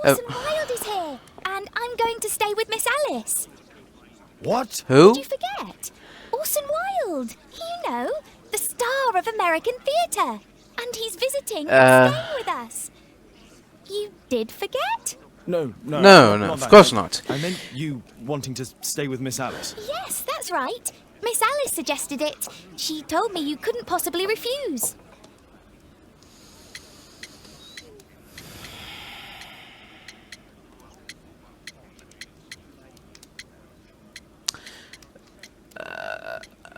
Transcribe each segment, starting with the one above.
Orson Wilde is here, and I'm going to stay with Miss Alice. What? Who? Did you forget? Orson Wilde. You know, the star of American theatre. And he's visiting and staying with us. You did forget? No, No, of course not. I meant you wanting to stay with Miss Alice. Yes, that's right. Miss Alice suggested it. She told me you couldn't possibly refuse.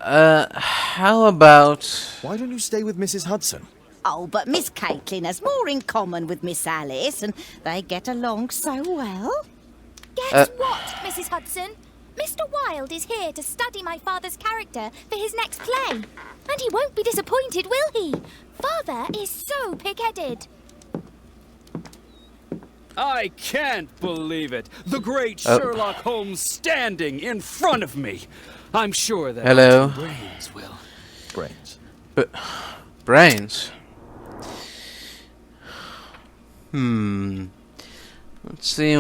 How about... Why don't you stay with Mrs. Hudson? Oh, but Miss Caitlin has more in common with Miss Alice, and they get along so well. Guess what, Mrs. Hudson? Mr. Wilde is here to study my father's character for his next play. And he won't be disappointed, will he? Father is so pig-headed. I can't believe it. The great Sherlock Holmes standing in front of me. I'm sure that Hello. brains will. Brains. But... brains? Let's see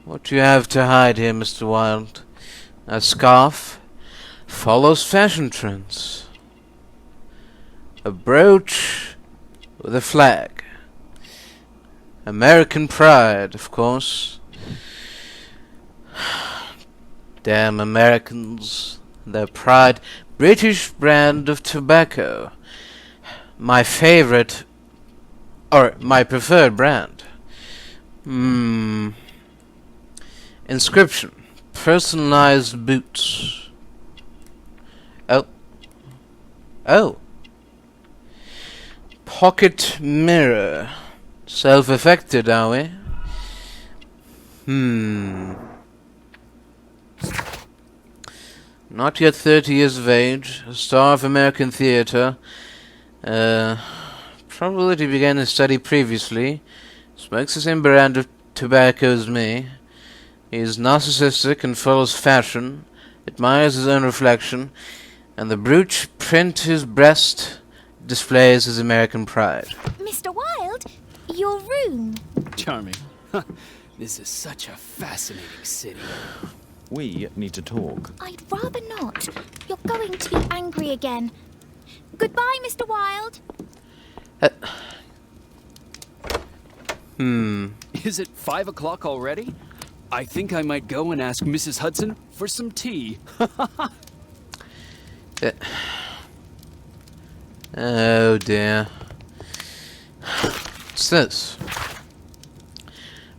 what you have to hide here, Mr. Wilde. A scarf follows fashion trends. A brooch with a flag. American pride, of course. Damn Americans, their pride. British brand of tobacco. My favorite, or my preferred brand. Inscription. Personalized boots. Oh. Pocket mirror. Self-affected, are we? Not yet 30 years of age, a star of American theatre. Probability began his study previously. Smokes the same brand of tobacco as me. He is narcissistic and follows fashion. Admires his own reflection. And the brooch print his breast displays his American pride. Mr. Wilde, your room. Charming. This is such a fascinating city. We need to talk. I'd rather not. You're going to be angry again. Goodbye, Mr. Wilde. Is it 5 o'clock already? I think I might go and ask Mrs. Hudson for some tea. Oh dear. What's this?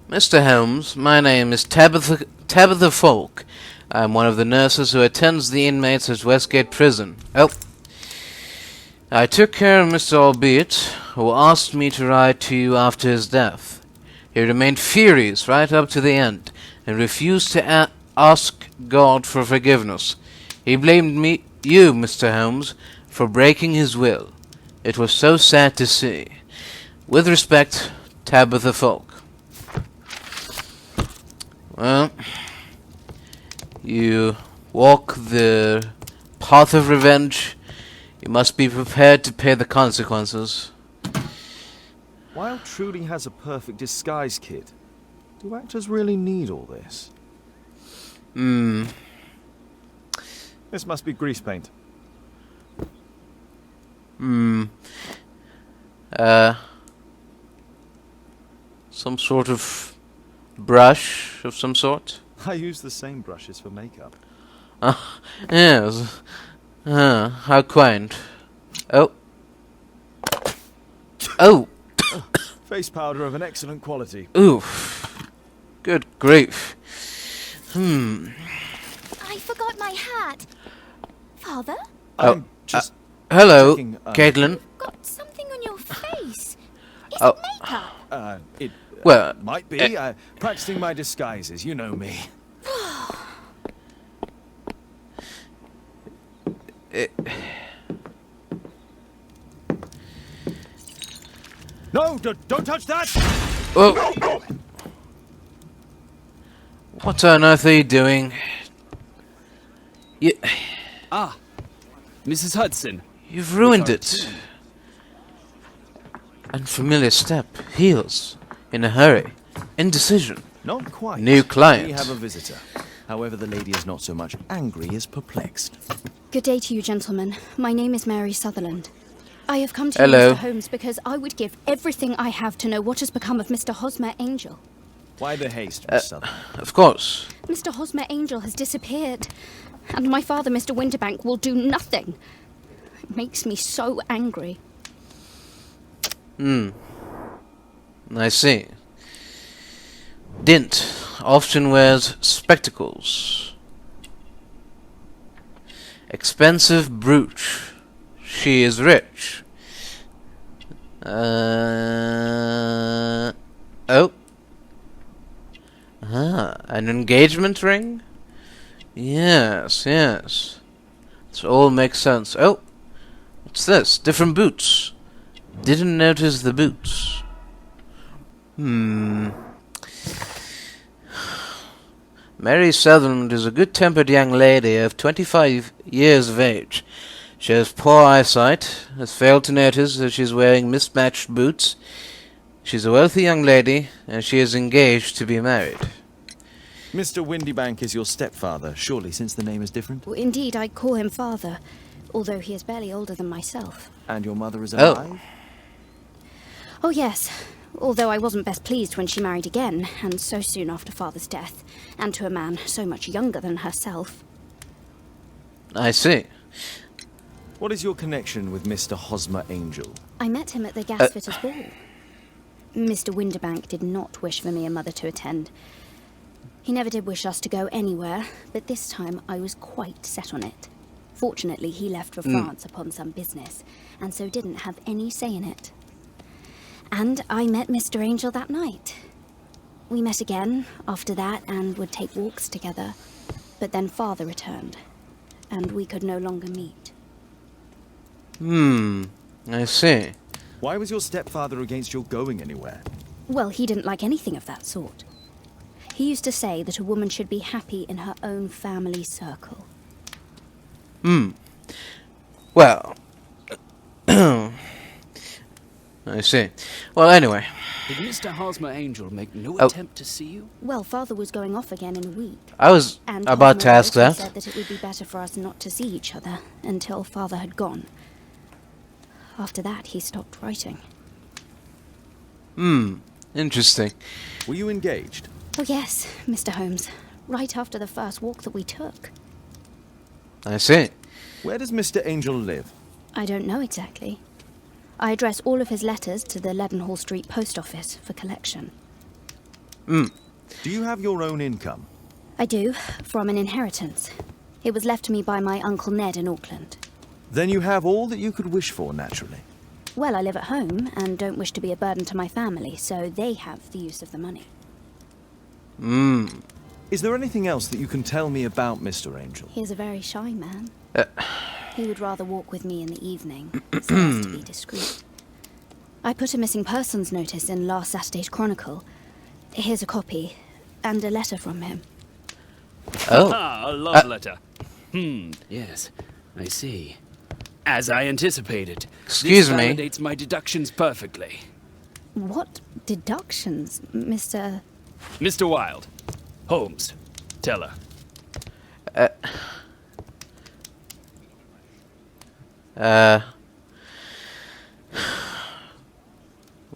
Mr. Holmes, my name is Tabitha Falk. I'm one of the nurses who attends the inmates at Westgate Prison. Oh. I took care of Mr. Albeit, who asked me to write to you after his death. He remained furious right up to the end, and refused to ask God for forgiveness. He blamed you, Mr. Holmes, for breaking his will. It was so sad to see. With respect, Tabitha Falk. Well, you walk the path of revenge. You must be prepared to pay the consequences. Wilde truly has a perfect disguise kit. Do actors really need all this? This must be grease paint. Some sort of brush of some sort? I use the same brushes for makeup. Yes. How quaint. Oh. Oh! Face powder of an excellent quality. Oof. Good grief. I forgot my hat. Father? I'm just Hello, checking, Caitlin. You've got something on your face. Is Oh. it makeup? It Well, might be. Practicing my disguises, you know me. No, don't touch that! Oh. What on earth are you doing? Mrs. Hudson. You've ruined it. Unfamiliar step. Heels. In a hurry. Indecision. Not quite. New client. We have a visitor. However, the lady is not so much angry as perplexed. Good day to you, gentlemen. My name is Mary Sutherland. I have come to Hello. you, Mr. Holmes, because I would give everything I have to know what has become of Mr. Hosmer Angel. Why the haste, Miss Sutherland? Of course. Mr. Hosmer Angel has disappeared, and my father, Mr. Winterbank, will do nothing. It makes me so angry. I see. Dint often wears spectacles. Expensive brooch. She is rich. Oh. An engagement ring? Yes, yes. This all makes sense. Oh, what's this? Different boots. Didn't notice the boots. Mary Sutherland is a good-tempered young lady of 25 years of age. She has poor eyesight, has failed to notice that she's wearing mismatched boots. She's a wealthy young lady, and she is engaged to be married. Mr. Windybank is your stepfather, surely, since the name is different? Well, indeed, I call him father, although he is barely older than myself. And your mother is Oh. alive? Oh, yes. Although I wasn't best pleased when she married again, and so soon after father's death, and to a man so much younger than herself. I see. What is your connection with Mr. Hosmer Angel? I met him at the gasfitter's ball. Mr. Winterbank did not wish for me and Mother to attend. He never did wish us to go anywhere, but this time I was quite set on it. Fortunately, he left for France upon some business, and so didn't have any say in it. And I met Mr. Angel that night. We met again after that and would take walks together, but then Father returned, and we could no longer meet. I see. Why was your stepfather against your going anywhere? Well, he didn't like anything of that sort. He used to say that a woman should be happy in her own family circle. Well, I see. Well, anyway. Did Mr. Hosmer Angel make no Oh. attempt to see you? Well, Father was going off again in a week. I was And about to Hosmer ask wrote and that. said that it would be better for us not to see each other until Father had gone. After that, he stopped writing. Interesting. Were you engaged? Oh yes, Mr. Holmes. Right after the first walk that we took. I see. Where does Mr. Angel live? I don't know exactly. I address all of his letters to the Leadenhall Street Post Office for collection. Do you have your own income? I do, from an inheritance. It was left to me by my Uncle Ned in Auckland. Then you have all that you could wish for, naturally. Well, I live at home and don't wish to be a burden to my family, so they have the use of the money. Is there anything else that you can tell me about Mr. Angel? He is a very shy man. He would rather walk with me in the evening, so as to be discreet. I put a missing persons notice in last Saturday's Chronicle. Here's a copy, and a letter from him. Oh, Ah, a love letter. Yes, I see. As I anticipated. Excuse this me. validates my deductions perfectly. What deductions, Mr. Mr. Wilde. Holmes. Tell her.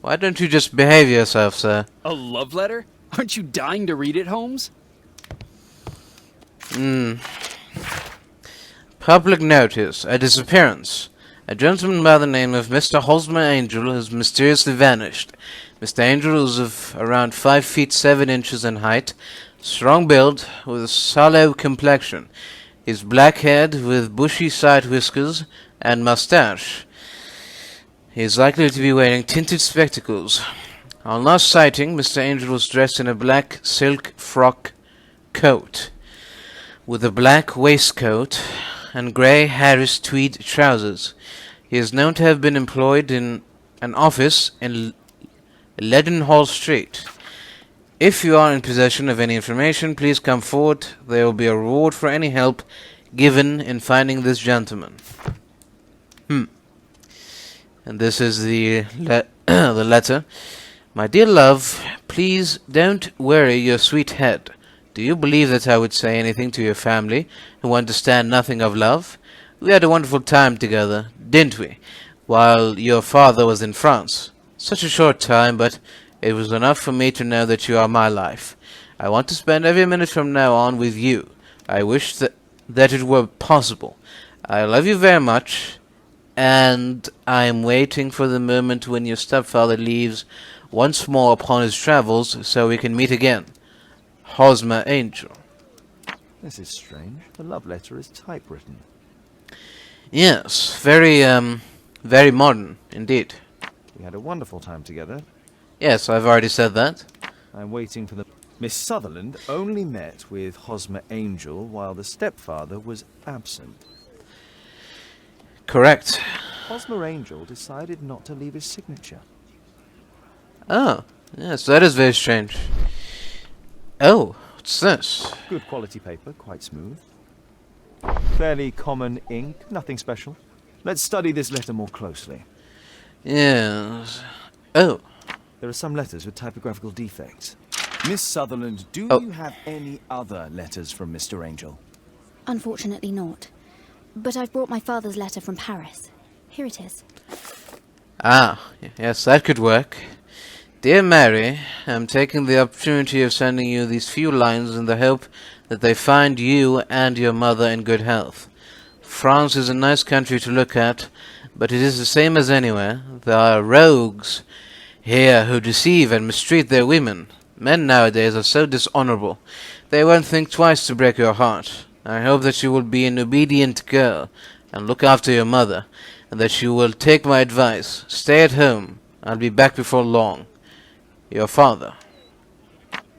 why don't you just behave yourself, sir? A love letter? Aren't you dying to read it, Holmes? Public notice. A disappearance. A gentleman by the name of Mr. Hosmer Angel has mysteriously vanished. Mr. Angel is of around 5 feet 7 inches in height, strong build, with a sallow complexion. He is black-haired with bushy side whiskers and mustache. He is likely to be wearing tinted spectacles. On last sighting, Mr. Angel was dressed in a black silk frock coat, with a black waistcoat and grey Harris tweed trousers. He is known to have been employed in an office in Leadenhall Street. If you are in possession of any information, please come forward. There will be a reward for any help given in finding this gentleman. And this is the the letter. My dear love, please don't worry your sweet head. Do you believe that I would say anything to your family who understand nothing of love? We had a wonderful time together, didn't we, while your father was in France? Such a short time, but it was enough for me to know that you are my life. I want to spend every minute from now on with you. I wish that it were possible. I love you very much, and I am waiting for the moment when your stepfather leaves once more upon his travels so we can meet again. Hosmer Angel. This is strange. The love letter is typewritten. Yes, very modern, indeed. We had a wonderful time together. Yes, I've already said that. I'm waiting for the... Miss Sutherland only met with Hosmer Angel while the stepfather was absent. Correct. Hosmer Angel decided not to leave his signature. Oh, yes, that is very strange. Oh, what's this? Good quality paper, quite smooth. Fairly common ink, nothing special. Let's study this letter more closely. Yes. Oh. There are some letters with typographical defects. Miss Sutherland, do you have any other letters from Mr. Angel? Unfortunately not. But I've brought my father's letter from Paris. Here it is. Ah, yes, that could work. Dear Mary, I'm taking the opportunity of sending you these few lines in the hope that they find you and your mother in good health. France is a nice country to look at, but it is the same as anywhere. There are rogues here who deceive and mistreat their women. Men nowadays are so dishonorable. They won't think twice to break your heart. I hope that you will be an obedient girl and look after your mother, and that you will take my advice. Stay at home. I'll be back before long. Your father.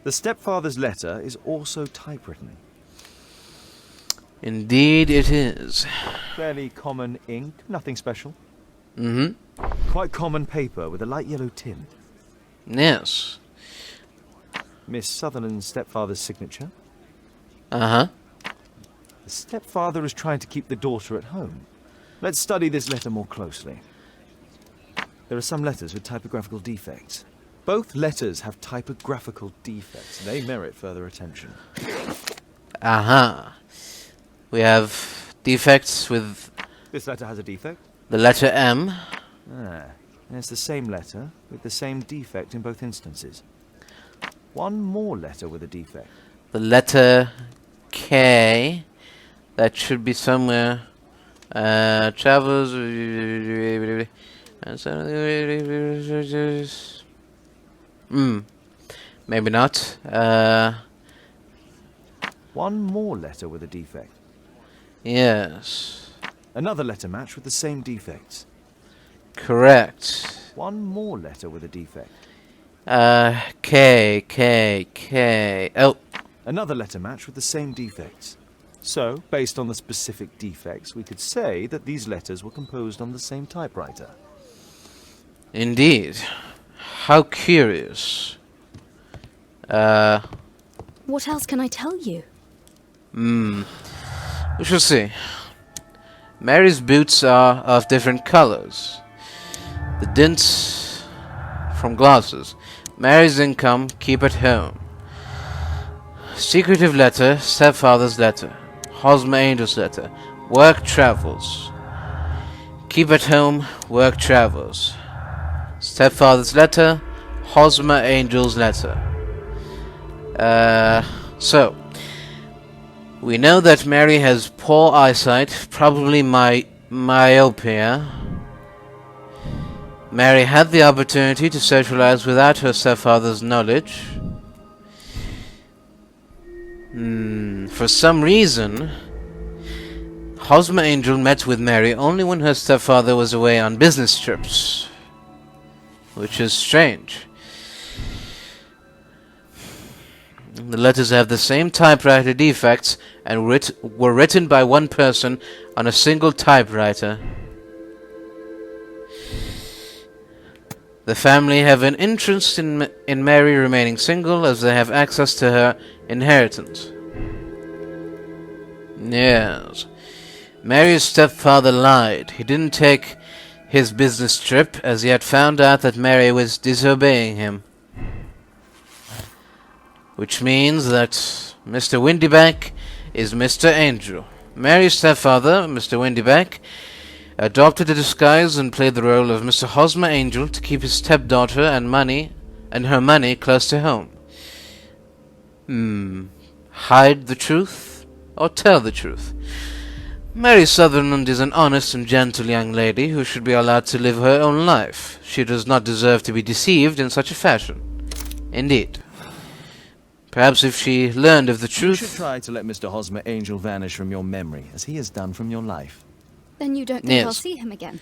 The stepfather's letter is also typewritten. Indeed it is. Fairly common ink, nothing special. Mm-hmm. Quite common paper with a light yellow tint. Yes. Miss Sutherland's stepfather's signature. Uh-huh. The stepfather is trying to keep the daughter at home. Let's study this letter more closely. There are some letters with typographical defects. Both letters have typographical defects. They merit further attention. Uh-huh. We have defects with This letter has a defect. the letter M. Ah, and it's the same letter with the same defect in both instances. One more letter with a defect. The letter K. That should be somewhere. Travels. Maybe not. One more letter with a defect. Yes. Another letter match with the same defects. Correct. One more letter with a defect. K. Oh, Another letter match with the same defects. So, based on the specific defects, we could say that these letters were composed on the same typewriter. indeed. How curious. What else can I tell you? We shall see. Mary's boots are of different colors. The dints from glasses. Mary's income, keep at home. Secretive letter, stepfather's letter. Hosmer Angel's letter. Work travels. Keep at home, work travels. Stepfather's letter, Hosmer Angel's letter. So, we know that Mary has poor eyesight, probably myopia. Mary had the opportunity to socialize without her stepfather's knowledge. For some reason, Hosmer Angel met with Mary only when her stepfather was away on business trips, which is strange. The letters have the same typewriter defects and were written by one person on a single typewriter. The family have an interest in Mary remaining single, as they have access to her inheritance. Yes. Mary's stepfather lied. He didn't take his business trip, as he had found out that Mary was disobeying him. Which means that Mr. Windybank is Mr. Angel. Mary's stepfather, Mr. Windybank, adopted a disguise and played the role of Mr. Hosmer Angel to keep his stepdaughter and her money close to home. Hide the truth or tell the truth? Mary Sutherland is an honest and gentle young lady who should be allowed to live her own life. She does not deserve to be deceived in such a fashion. Indeed. Perhaps if she learned of the truth... You should try to let Mr. Hosmer Angel vanish from your memory, as he has done from your life. Then you don't think Yes. I'll see him again?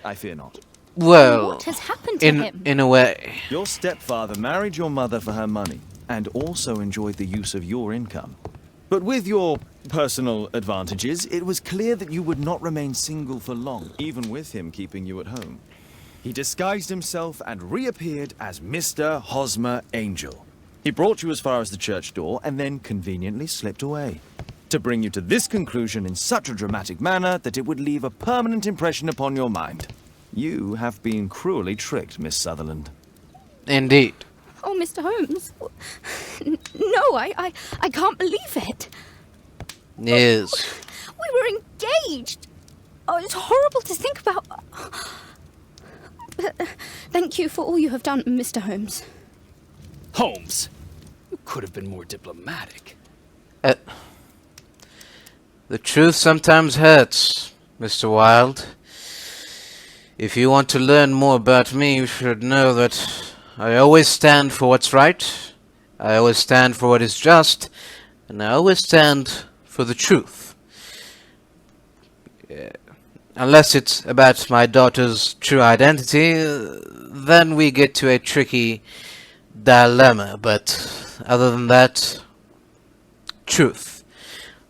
I fear not. Well, What has happened to him? in a way. Your stepfather married your mother for her money, and also enjoyed the use of your income. But with your personal advantages, it was clear that you would not remain single for long, even with him keeping you at home. He disguised himself and reappeared as Mr. Hosmer Angel. He brought you as far as the church door and then conveniently slipped away, to bring you to this conclusion in such a dramatic manner that it would leave a permanent impression upon your mind. You have been cruelly tricked, Miss Sutherland. Indeed. Oh, Mr. Holmes. No, I can't believe it. Yes. We were engaged. Oh, it's horrible to think about. But, thank you for all you have done, Mr. Holmes. Holmes, you could have been more diplomatic. The truth sometimes hurts, Mr. Wilde. If you want to learn more about me, you should know that I always stand for what's right, I always stand for what is just, and I always stand for the truth. Unless it's about my daughter's true identity, then we get to a tricky dilemma, but other than that, truth.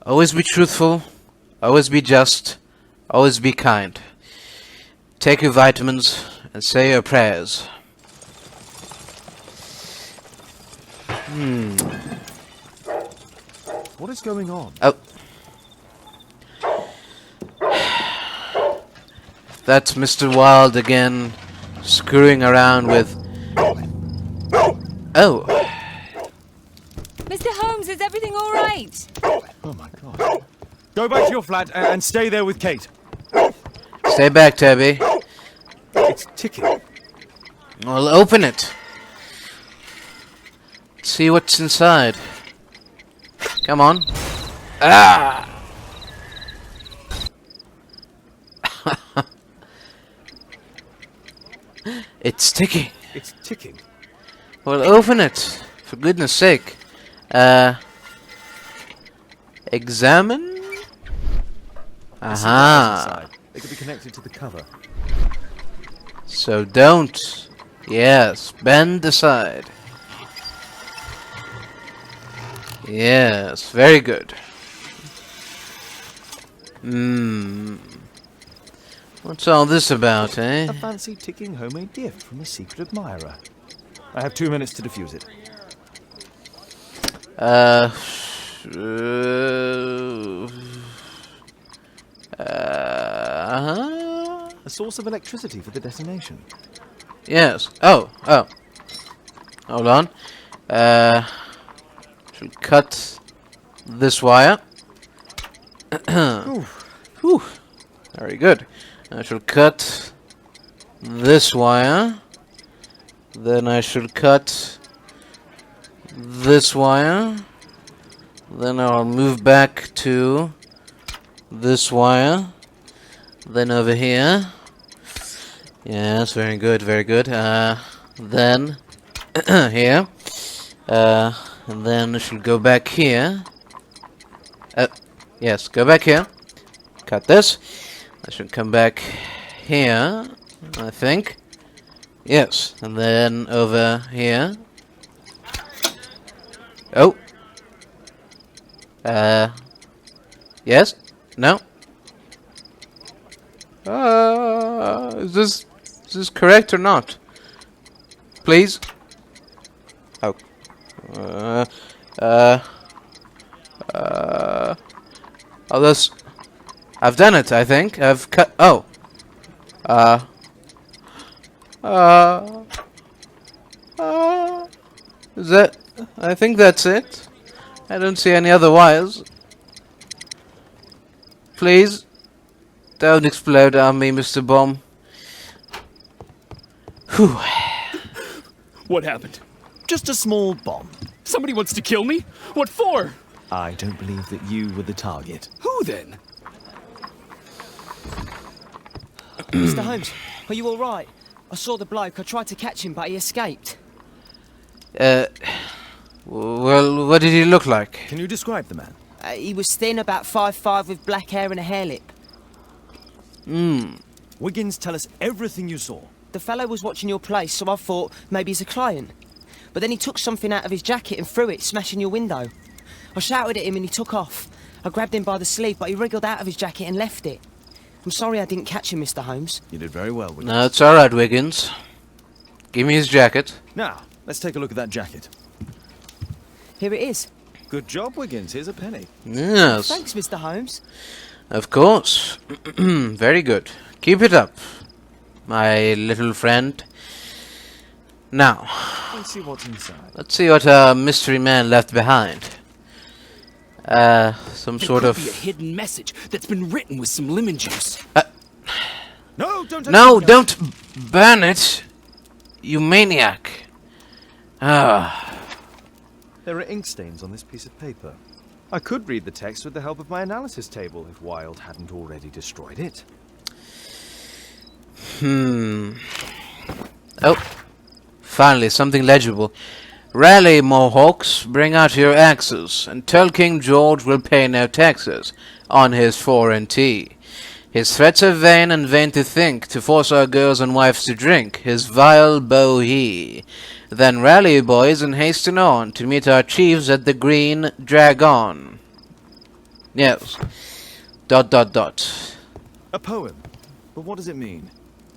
Always be truthful, always be just, always be kind. Take your vitamins and say your prayers. What is going on? Oh. That's Mr. Wilde again, screwing around with... Oh. Mr. Holmes, is everything all right? Oh my god. Go back to your flat and stay there with Kate. Stay back, Toby. It's ticking. Well, open it. See what's inside. Come on. Ah! It's ticking. It's ticking. Well, open it. For goodness sake. Examine? Aha. It could be connected to the cover. So don't. Yes, bend aside. Yes, very good. What's all this about, eh? A fancy ticking homemade gift from a secret admirer. I have 2 minutes to defuse it. A source of electricity for the detonation. Yes. Oh. Hold on. Should cut this wire. Whew. Very good. I shall cut this wire. Then I shall cut this wire. Then I'll move back to this wire. Then over here. Yes, very good, very good. Then here. And then I shall go back here. Yes, go back here. Cut this. I should come back here, I think. Yes, and then over here. Oh. Yes? No? Is this correct or not? Please? Oh. Oh, this... I've done it, I think. I've cut... Oh. Is that... I think that's it. I don't see any other wires. Please, don't explode on me, Mr. Bomb. Whew. What happened? Just a small bomb. Somebody wants to kill me? What for? I don't believe that you were the target. Who then? Mr. Holmes, are you all right? I saw the bloke. I tried to catch him, but he escaped. Well, what did he look like? Can you describe the man? He was thin, about 5'5", with black hair and a hair lip. Wiggins, tell us everything you saw. The fellow was watching your place, so I thought maybe he's a client. But then he took something out of his jacket and threw it, smashing your window. I shouted at him and he took off. I grabbed him by the sleeve, but he wriggled out of his jacket and left it. I'm sorry I didn't catch him, Mr. Holmes. You did very well, Wiggins. No, it's alright, Wiggins. Give me his jacket. Now, let's take a look at that jacket. Here it is. Good job, Wiggins. Here's a penny. Yes, Thanks, Mr. Holmes. of course. Very good. Keep it up, my little friend. Now, Let's see what's inside. let's see what our mystery man left behind. Some There sort could of... be a hidden message that's been written with some lemon juice. No, don't touch No, it. don't burn it, you maniac. Ah, There are ink stains on this piece of paper. I could read the text with the help of my analysis table if Wilde hadn't already destroyed it. Oh, finally, something legible. Rally, Mohawks, bring out your axes, and tell King George we'll pay no taxes on his foreign tea. His threats are vain, and vain to think, to force our girls and wives to drink his vile bohea. Then rally, boys, and hasten on to meet our chiefs at the Green Dragon. Yes. ... A poem. But what does it mean?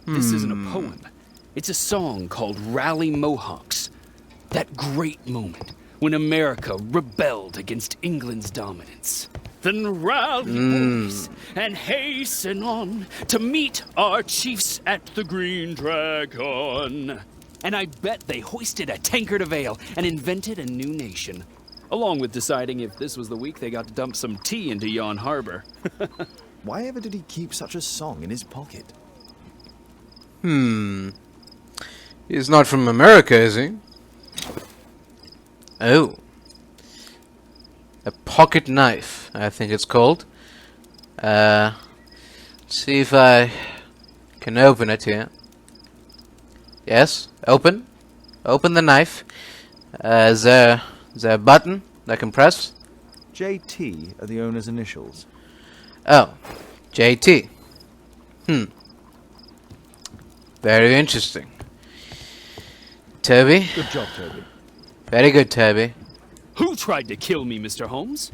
This isn't a poem. It's a song called Rally Mohawks. That great moment when America rebelled against England's dominance. Then rally, boys, and hasten on to meet our chiefs at the Green Dragon. And I bet they hoisted a tankard of ale and invented a new nation. Along with deciding if this was the week they got to dump some tea into yon harbor. Why ever did he keep such a song in his pocket? He's not from America, is he? Oh. A pocket knife, I think it's called. Let's see if I can open it here. Yes, open. Open the knife. Is there a button that I can press? JT are the owner's initials. Oh, JT. Very interesting. Toby? Good job, Toby. Very good, Toby. Who tried to kill me, Mr. Holmes?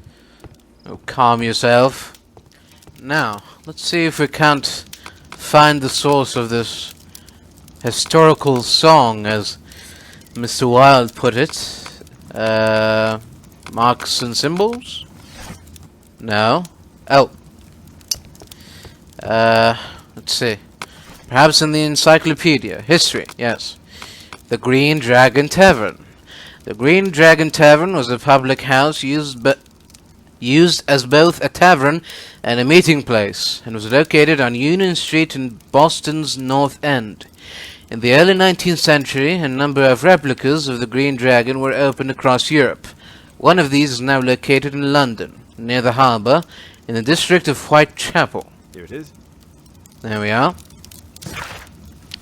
Oh, calm yourself. Now, let's see if we can't find the source of this historical song, as Mr. Wilde put it. Marks and symbols? No. Oh. Let's see. Perhaps in the encyclopedia. History, yes. The Green Dragon Tavern. The Green Dragon Tavern was a public house used as both a tavern and a meeting place, and was located on Union Street in Boston's North End. In the early 19th century, a number of replicas of the Green Dragon were opened across Europe. One of these is now located in London, near the harbour, in the district of Whitechapel. Here it is. There we are.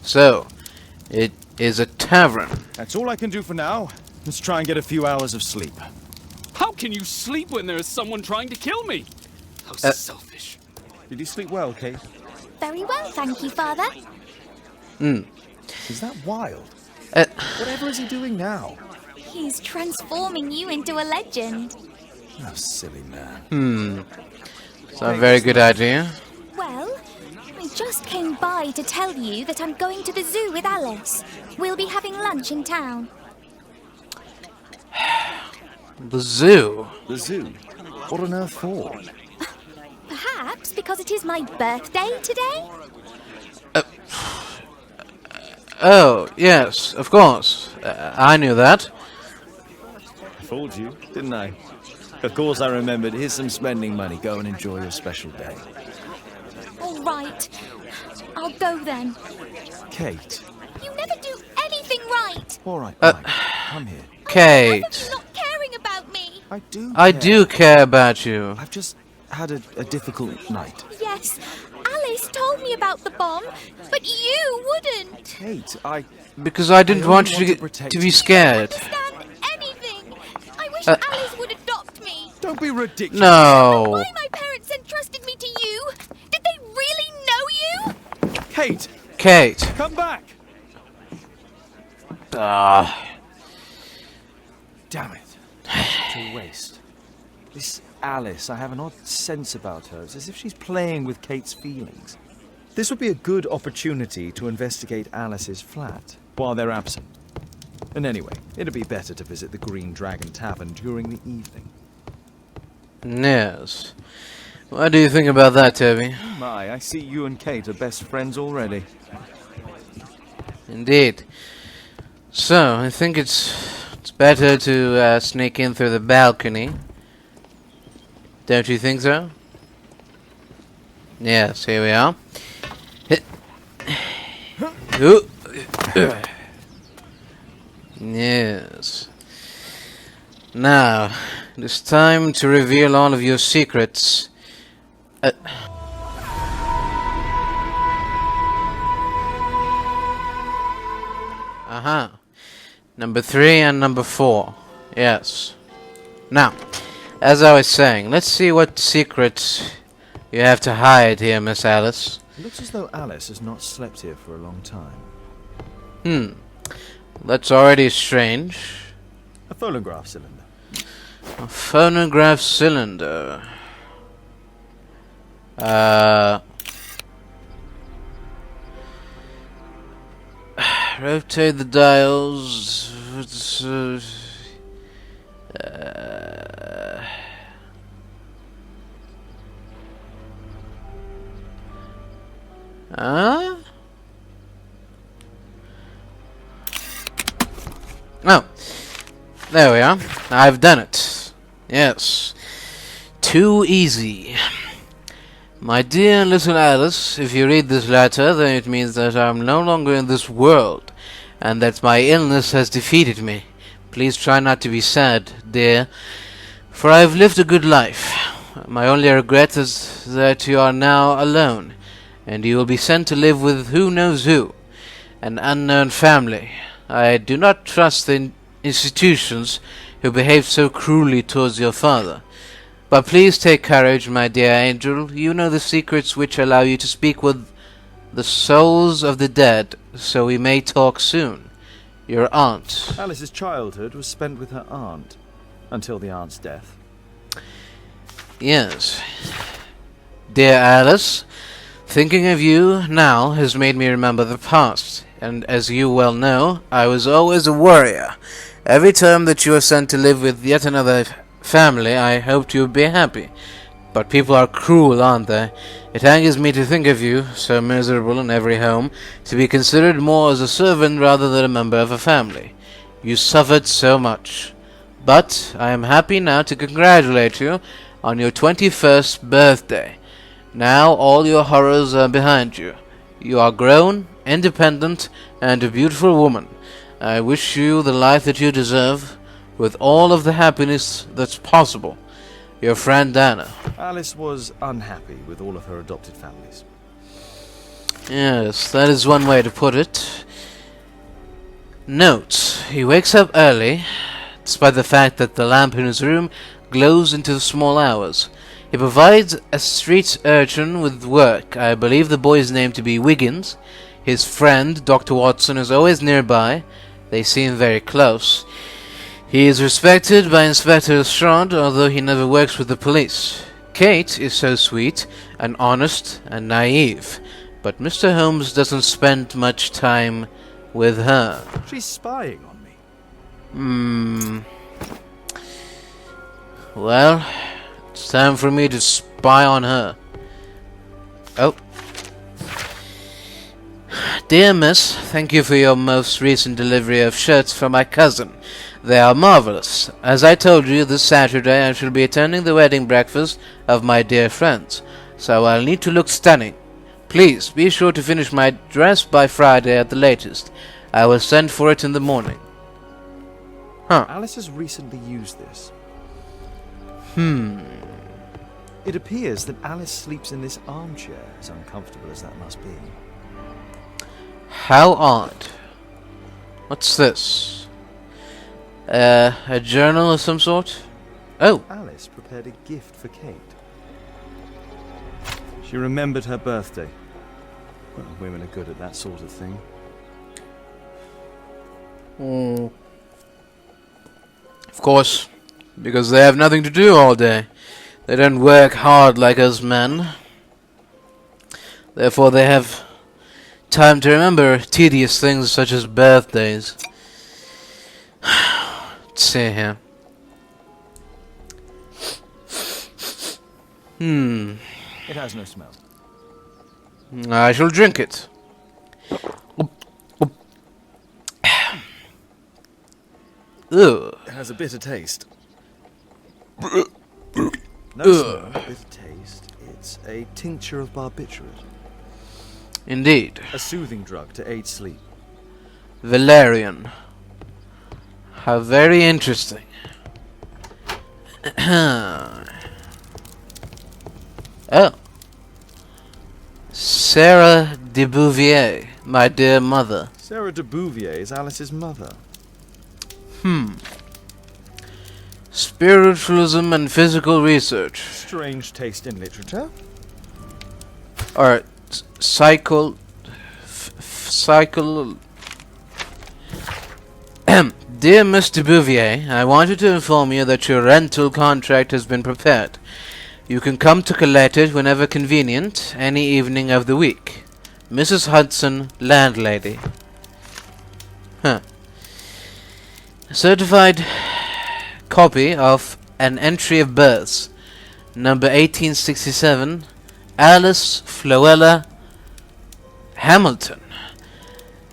So, it is a tavern. That's all I can do for now. Let's try and get a few hours of sleep. How can you sleep when there's someone trying to kill me? How selfish. Did you sleep well, Kate? Very well, thank you, Father. Is that Wilde? Uh, Whatever is he doing now? He's transforming you into a legend. Oh, silly man. It's not a very good idea. Well, I just came by to tell you that I'm going to the zoo with Alice. We'll be having lunch in town. The zoo. The zoo? What on earth for? Perhaps because it is my birthday today? Oh, yes, of course. I knew that. I fooled you, didn't I? Of course I remembered. Here's some spending money. Go and enjoy your special day. All right. I'll go then. Kate. You never do anything right. All right, Mike. Come here. Kate. Why are you not caring about me? I do I care. do care about you. I've just had a difficult night. Yes, Alice told me about the bomb, but you wouldn't. Kate, Because I didn't I want only you want to protect to be you. scared. Understand anything? I wish Uh, Alice would adopt me. Don't be ridiculous. No. Why my parents entrusted me to you? Did they really know you? Kate, Kate. come back. Ah. Damn it. Such a waste. This Alice, I have an odd sense about her. It's as if she's playing with Kate's feelings. This would be a good opportunity to investigate Alice's flat while they're absent. And anyway, it'd be better to visit the Green Dragon Tavern during the evening. Yes. What do you think about that, Toby? Oh my, I see you and Kate are best friends already. Indeed. So, I think it's better to sneak in through the balcony. Don't you think so? Yes, here we are. Ooh. Yes. Now, it's time to reveal all of your secrets. Number 3 and number 4. Yes. Now, as I was saying, let's see what secrets you have to hide here, Miss Alice. It looks as though Alice has not slept here for a long time. That's already strange. A phonograph cylinder. A phonograph cylinder. Rotate the dials. Oh, there we are. I've done it. Yes. Too easy. My dear little Alice, if you read this letter, then it means that I'm no longer in this world, and that my illness has defeated me. Please try not to be sad, dear, for I have lived a good life. My only regret is that you are now alone, and you will be sent to live with who knows who, an unknown family. I do not trust the institutions who behaved so cruelly towards your father. But please take courage, my dear angel. You know the secrets which allow you to speak with the souls of the dead, so we may talk soon. Your aunt. Alice's childhood was spent with her aunt, until the aunt's death. Yes. Dear Alice, thinking of you now has made me remember the past, and as you well know, I was always a warrior. Every time that you were sent to live with yet another family, I hoped you would be happy. But people are cruel, aren't they? It angers me to think of you, so miserable in every home, to be considered more as a servant rather than a member of a family. You suffered so much. But I am happy now to congratulate you on your 21st birthday. Now all your horrors are behind you. You are grown, independent, and a beautiful woman. I wish you the life that you deserve, with all of the happiness that's possible. Your friend Anna. Alice was unhappy with all of her adopted families. Yes, that is one way to put it. Note, he wakes up early, despite the fact that the lamp in his room glows into the small hours. He provides a street urchin with work. I believe the boy's name to be Wiggins. His friend, Dr. Watson, is always nearby. They seem very close. He is respected by Inspector Lestrade, although he never works with the police. Kate is so sweet and honest and naive, but Mr. Holmes doesn't spend much time with her. She's spying on me. Well, it's time for me to spy on her. Oh. Dear Miss, thank you for your most recent delivery of shirts for my cousin. They are marvelous. As I told you, this Saturday I shall be attending the wedding breakfast of my dear friends, so I'll need to look stunning. Please, be sure to finish my dress by Friday at the latest. I will send for it in the morning. Huh. Alice has recently used this. It appears that Alice sleeps in this armchair, as uncomfortable as that must be. How odd. What's this? A journal of some sort? Oh. Alice prepared a gift for Kate. She remembered her birthday. Well, women are good at that sort of thing. Of course, because they have nothing to do all day. They don't work hard like us men. Therefore they have time to remember tedious things such as birthdays. Let's see here. It has no smell. I shall drink it. Ugh. It has a bitter taste. No smell, bitter taste. It's a tincture of barbiturate. Indeed. A soothing drug to aid sleep. Valerian. How very interesting. Oh. Sarah de Bouvier, my dear mother. Sarah de Bouvier is Alice's mother. Spiritualism and physical research. Strange taste in literature. Or cycle. Dear Mr. Bouvier, I wanted to inform you that your rental contract has been prepared. You can come to collect it whenever convenient, any evening of the week. Mrs. Hudson, landlady. Huh. Certified copy of an entry of births, number 1867, Alice Floella Hamilton,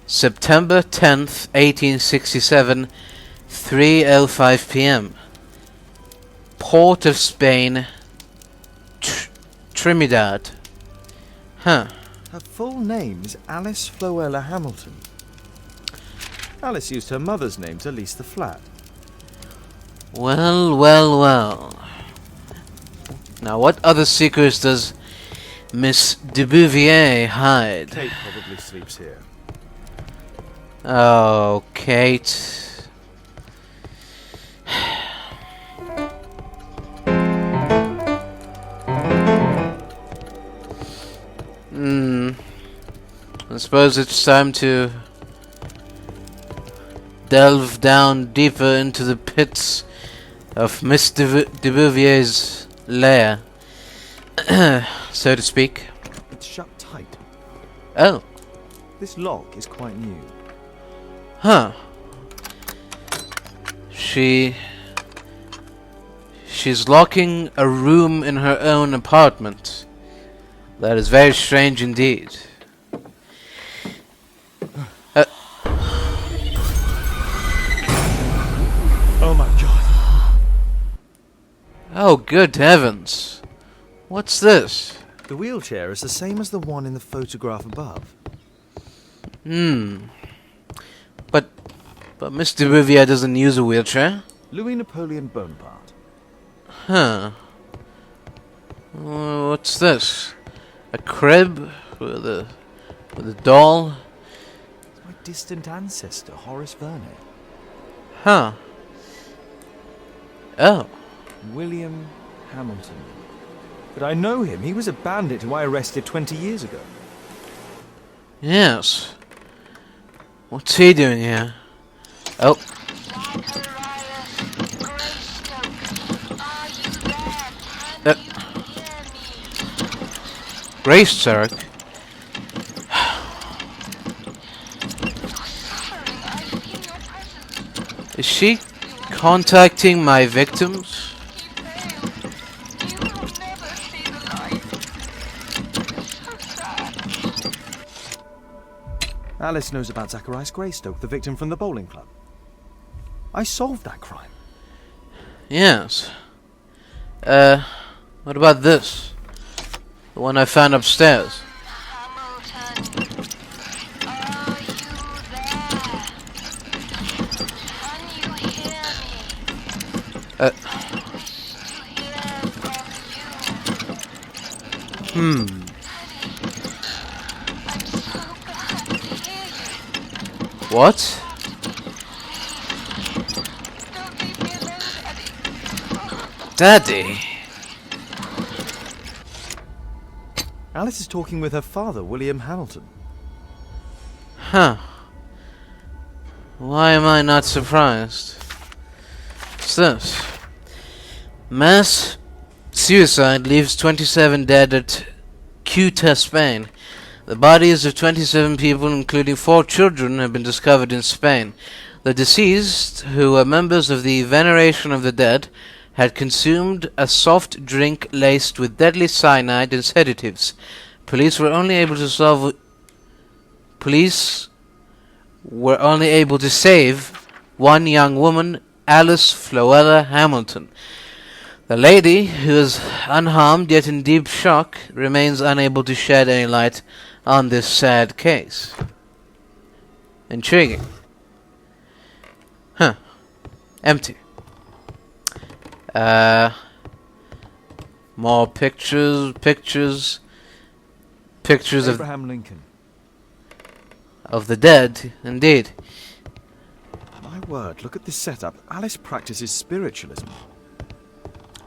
September 10th, 1867, 3:05 p.m. Port of Spain, Trinidad. Huh. Her full name is Alice Floella Hamilton. Alice used her mother's name to lease the flat. Well, well, well. Now, what other secrets does Miss de Bouvier hide? Kate probably sleeps here. Oh, Kate. I suppose it's time to delve down deeper into the pits of Miss de Bouvier's lair, so to speak. It's shut tight. Oh. This lock is quite new. Huh. She's locking a room in her own apartment. That is very strange indeed. Oh my god. Oh, good heavens. What's this? The wheelchair is the same as the one in the photograph above. But Mr. Bouvier doesn't use a wheelchair. Louis Napoleon Bonaparte. Huh. What's this? A crib with a doll? It's my distant ancestor, Horace Vernet. Huh. Oh. William Hamilton. But I know him. He was a bandit who I arrested 20 years ago. Yes. What's he doing here? Oh. Grace, sir. Is she contacting my victims? Alice knows about Zacharias Greystoke, the victim from the bowling club. I solved that crime. Yes. What about this? The one I found upstairs. What? Daddy? Alice is talking with her father, William Hamilton. Huh. Why am I not surprised? What's this? Mass suicide leaves 27 dead at Ceuta, Spain. The bodies of 27 people, including 4 children, have been discovered in Spain. The deceased, who were members of the Veneration of the Dead, had consumed a soft drink laced with deadly cyanide and sedatives. Police were only able to save one young woman, Alice Floella Hamilton. The lady, who is unharmed yet in deep shock, remains unable to shed any light on this sad case. Intriguing. Huh. Empty. More pictures Abraham Lincoln. of the dead, indeed. My word, look at this setup. Alice practices spiritualism.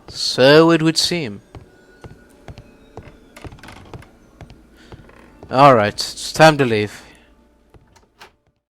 So it would seem. Alright, it's time to leave.